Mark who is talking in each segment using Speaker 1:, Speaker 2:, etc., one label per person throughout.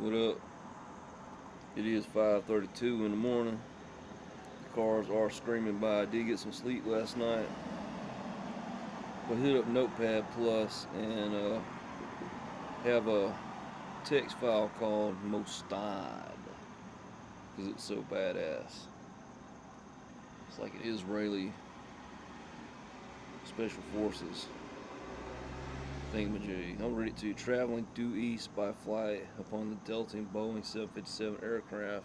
Speaker 1: What up? It is 5:32 in the morning. The cars are screaming by. I did get some sleep last night. But hit up Notepad Plus and have a text file called Mostad because it's so badass. It's like an Israeli special forces thingamajig. I'll read it to you. Traveling due east by flight upon the Delta and Boeing 757 aircraft,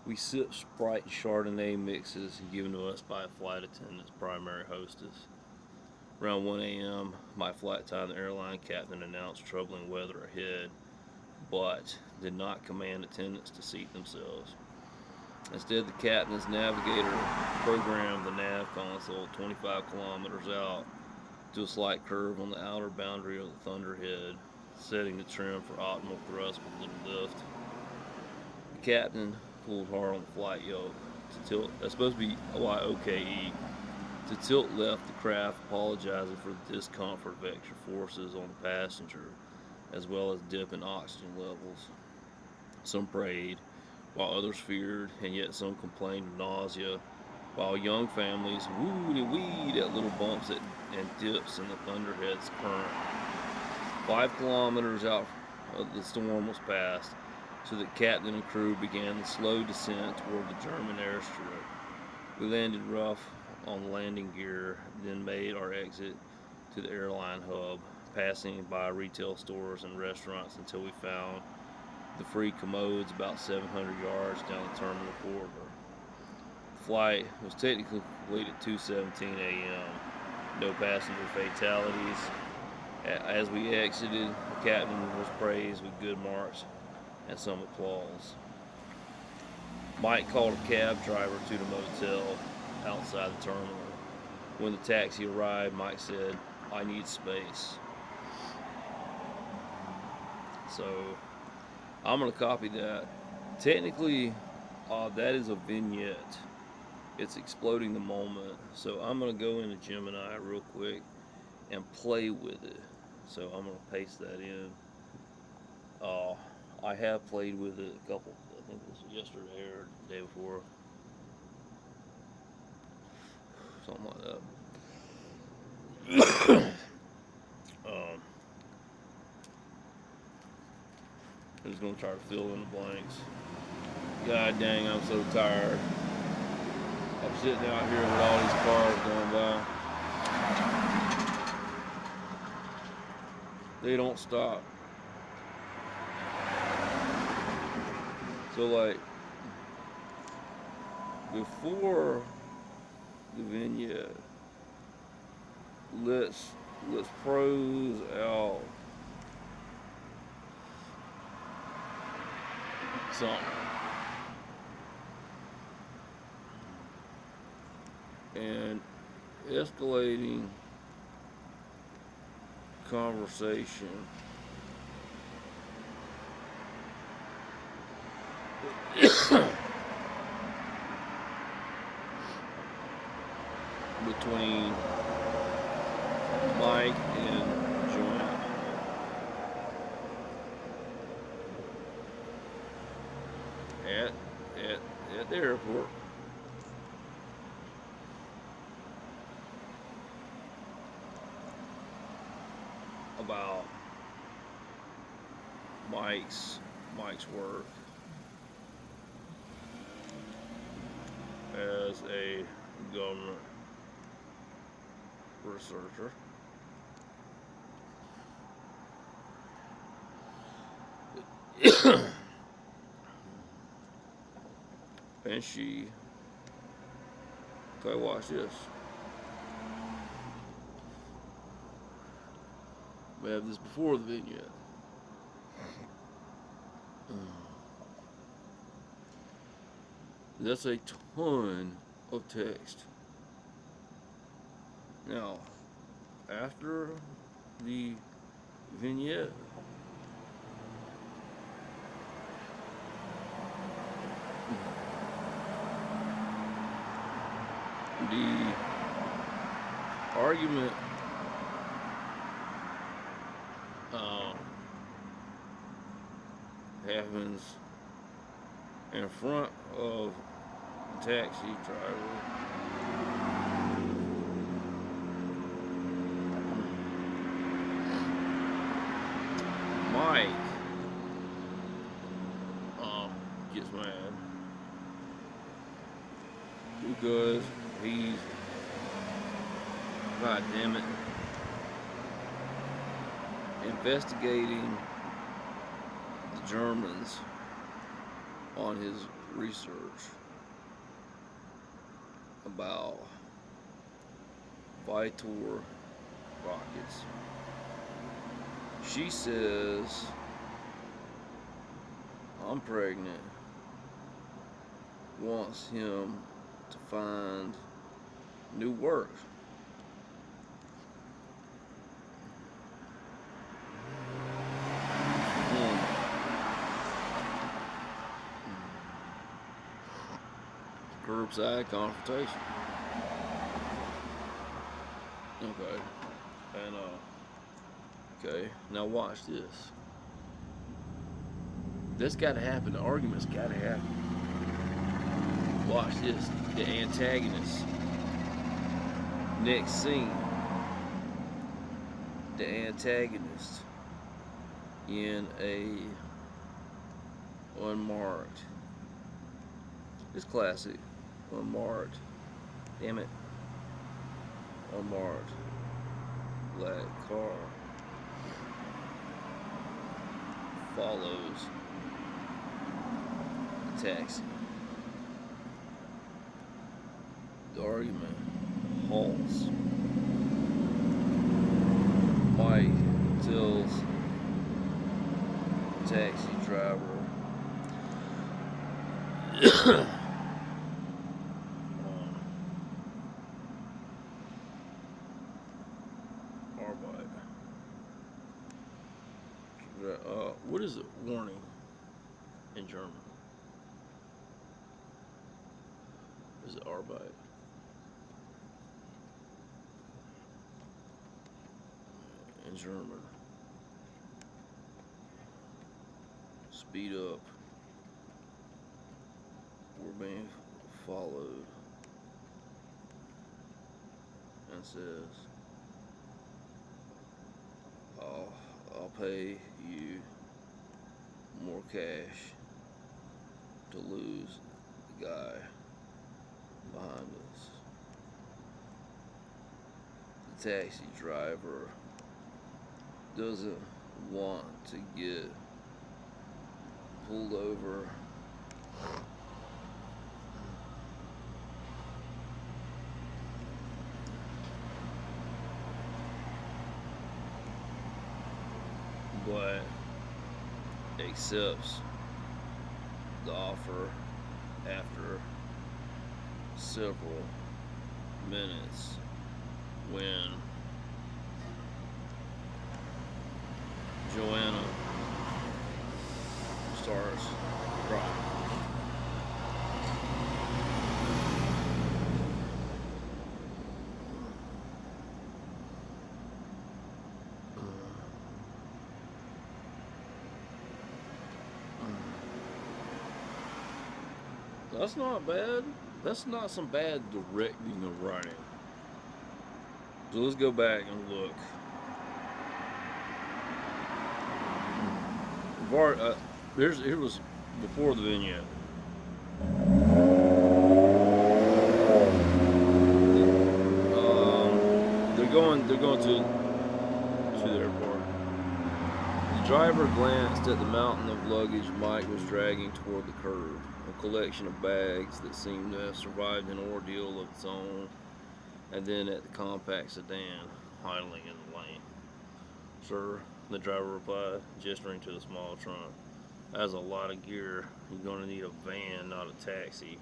Speaker 1: we sip Sprite and Chardonnay mixes given to us by a flight attendant's primary hostess. Around 1 a.m., my flight time, the airline captain announced troubling weather ahead, but did not command attendants to seat themselves. Instead, the captain's navigator programmed the nav console 25 kilometers out to a slight curve on the outer boundary of the thunderhead, setting the trim for optimal thrust with little lift. The captain pulled hard on the flight yoke to tilt. That's supposed to be YOKE. To tilt left, the craft apologizing for the discomfort of extra forces on the passenger, as well as dip in oxygen levels. Some prayed, while others feared, and yet some complained of nausea, while young families wooed and weed at little bumps and dips in the thunderhead's current. 5 kilometers out the storm was passed, so that captain and crew began the slow descent toward the German airstrip. We landed rough on the landing gear, then made our exit to the airline hub, passing by retail stores and restaurants until we found the free commodes about 700 yards down the terminal corridor. The flight was technically complete at 2:17 a.m. No passenger fatalities. As we exited, the captain was praised with good marks and some applause. Mike called a cab driver to the motel outside the terminal. When the taxi arrived, Mike said, "I need space." So I'm going to copy that. Technically, that is a vignette. It's exploding the moment. So I'm going to go into Gemini real quick and play with it. So I'm going to paste that in. I have played with it a couple, I think it was yesterday or the day before. Something like that. I'm just going to try to fill in the blanks. God dang, I'm so tired. I'm sitting out here with all these cars going by. They don't stop. So like, before the vignette, let's prose out something. And escalating conversation between Mike and Joanna. At the airport. About Mike's work as a government researcher. And she, okay, watch this. We have this before the vignette. That's a ton of text. Now, after the vignette, the argument happens in front of the taxi driver. Mike gets mad because he's, god damn it, investigating the Germans on his research about Vitor rockets. She says, I'm pregnant, wants him to find new work. Curbside confrontation. Okay. And okay, now watch this. This gotta happen. The argument's gotta happen. Watch this. The antagonist. Next scene. The antagonist in a unmarked. It's classic. Unmarked. Damn it. Unmarked black car follows the taxi. The argument halts. Mike tells the taxi driver what is it? Warning in German. Is it Arbeit? In German. Speed up. We're being followed. And says, I'll pay you more cash to lose the guy behind us. The taxi driver doesn't want to get pulled over but accepts the offer after several minutes when Joanna starts crying. That's not bad. That's not some bad directing or writing. So let's go back and look. Here was before the vignette. They're going to the airport. The driver glanced at the mountain of luggage Mike was dragging toward the curb. A collection of bags that seemed to have survived an ordeal of its own, and then at the compact sedan idling in the lane. Sir, the driver replied, gesturing to the small trunk. That's a lot of gear. You're going to need a van, not a taxi.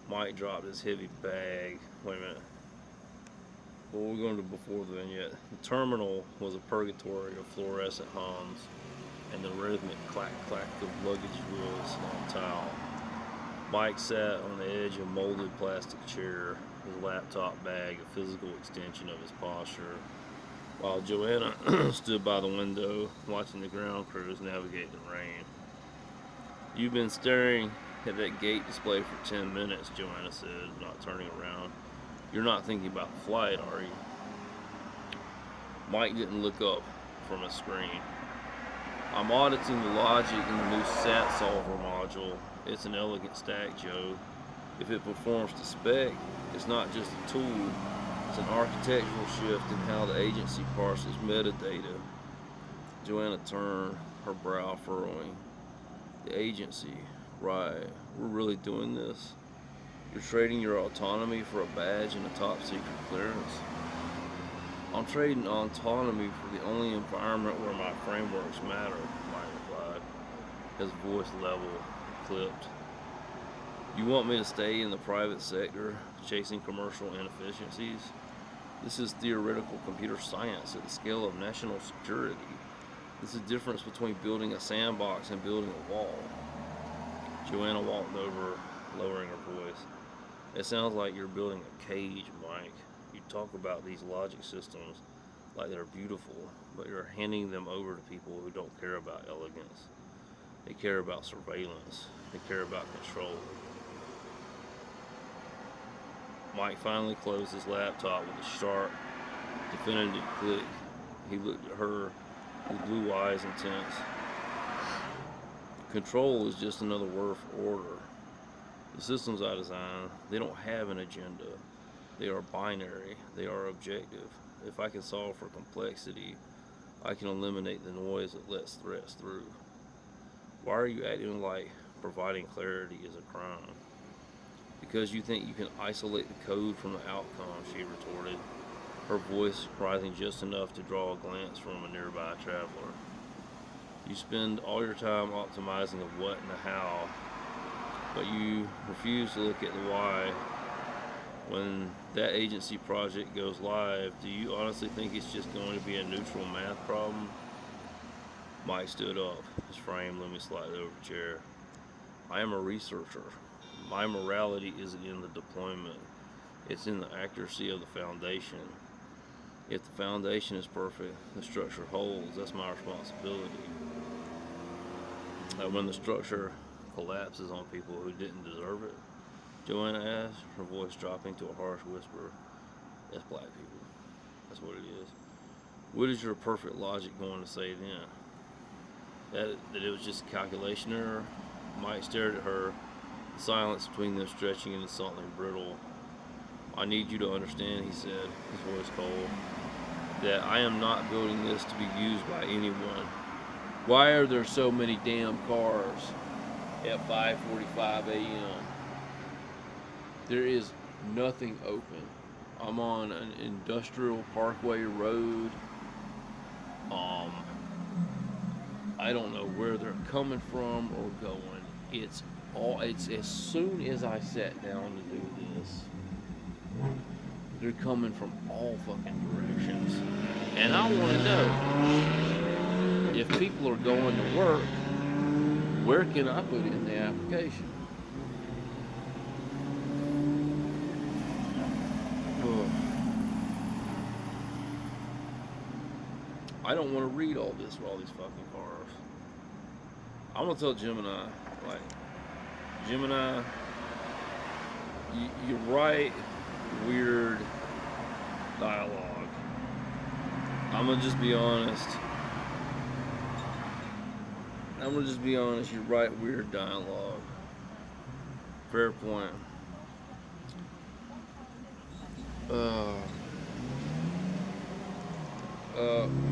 Speaker 1: Mike dropped his heavy bag. Wait a minute. Well, we're going to before the vignette. The terminal was a purgatory of fluorescent hums and the rhythmic clack-clack of luggage wheels on tile. Mike sat on the edge of a molded plastic chair, his laptop bag a physical extension of his posture, while Joanna stood by the window watching the ground crews navigate the rain. You've been staring at that gate display for 10 minutes, Joanna said, not turning around. You're not thinking about the flight, are you? Mike didn't look up from his screen. I'm auditing the logic in the new SAT solver module. It's an elegant stack, Joe. If it performs to spec, it's not just a tool, it's an architectural shift in how the agency parses metadata. Joanna turned, her brow furrowing. The agency, right, we're really doing this? You're trading your autonomy for a badge and a top secret clearance? I'm trading autonomy for the only environment where my frameworks matter, Mike replied, his voice level, clipped. You want me to stay in the private sector, chasing commercial inefficiencies? This is theoretical computer science at the scale of national security. There's a difference between building a sandbox and building a wall. Joanna walked over, lowering her voice. It sounds like you're building a cage, Mike. You talk about these logic systems like they're beautiful, but you're handing them over to people who don't care about elegance. They care about surveillance. They care about control. Mike finally closed his laptop with a sharp, definitive click. He looked at her, his blue eyes intense. Control is just another word for order. The systems I design, they don't have an agenda. They are binary. They are objective. If I can solve for complexity, I can eliminate the noise that lets threats through. Why are you acting like providing clarity is a crime? Because you think you can isolate the code from the outcome, she retorted, her voice rising just enough to draw a glance from a nearby traveler. You spend all your time optimizing the what and the how, but you refuse to look at the why. When that agency project goes live, do you honestly think it's just going to be a neutral math problem? Mike stood up, his frame leaning slightly over the chair. I am a researcher. My morality isn't in the deployment. It's in the accuracy of the foundation. If the foundation is perfect, the structure holds. That's my responsibility. When the structure collapses on people who didn't deserve it, Joanna asked, her voice dropping to a harsh whisper, that's black people. That's what it is. What is your perfect logic going to say then? That it was just a calculation error? Mike stared at her, the silence between them stretching into something brittle. I need you to understand, he said, his voice cold, that I am not building this to be used by anyone. Why are there so many damn cars at 5:45 a.m.? There is nothing open. I'm on an industrial parkway road. I don't know where they're coming from or going. It's as soon as I sat down to do this, they're coming from all fucking directions. And I want to know, if people are going to work, where can I put in the application? I don't want to read all this for all these fucking cars. I'm gonna tell Gemini, like, Gemini, you write weird dialogue. I'm gonna just be honest. You write weird dialogue. Fair point.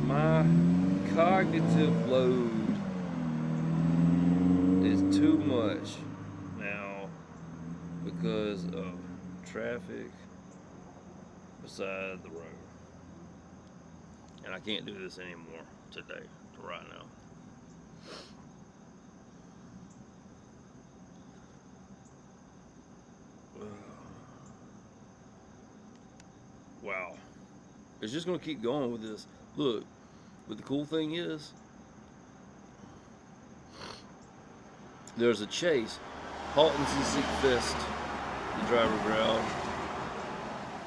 Speaker 1: My cognitive load is too much now because of traffic beside the road. And I can't do this anymore today, right now. Wow. It's just going to keep going with this. Look, but the cool thing is, there's a chase. Halt and seek fist, the driver growled.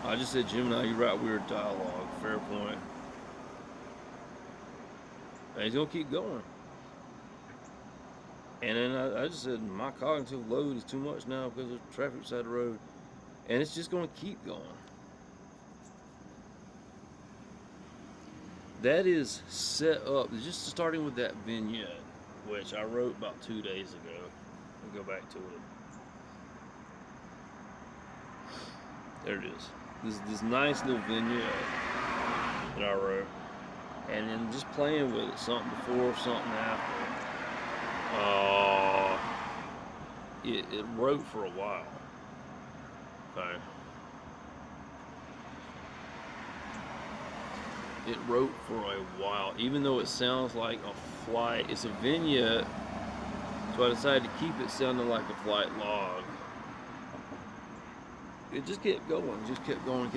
Speaker 1: I just said, Gemini, you write weird dialogue. Fair point. And he's going to keep going. And then I just said, my cognitive load is too much now because of traffic side of the road. And it's just going to keep going. That is set up, just starting with that vignette, which I wrote about 2 days ago. I'll go back to it. There it is. This nice little vignette that I wrote. And then just playing with it, something before, something after. It wrote for a while. Okay. It wrote for a while, even though it sounds like a flight. It's a vignette, so I decided to keep it sounding like a flight log. It just kept going, kept going.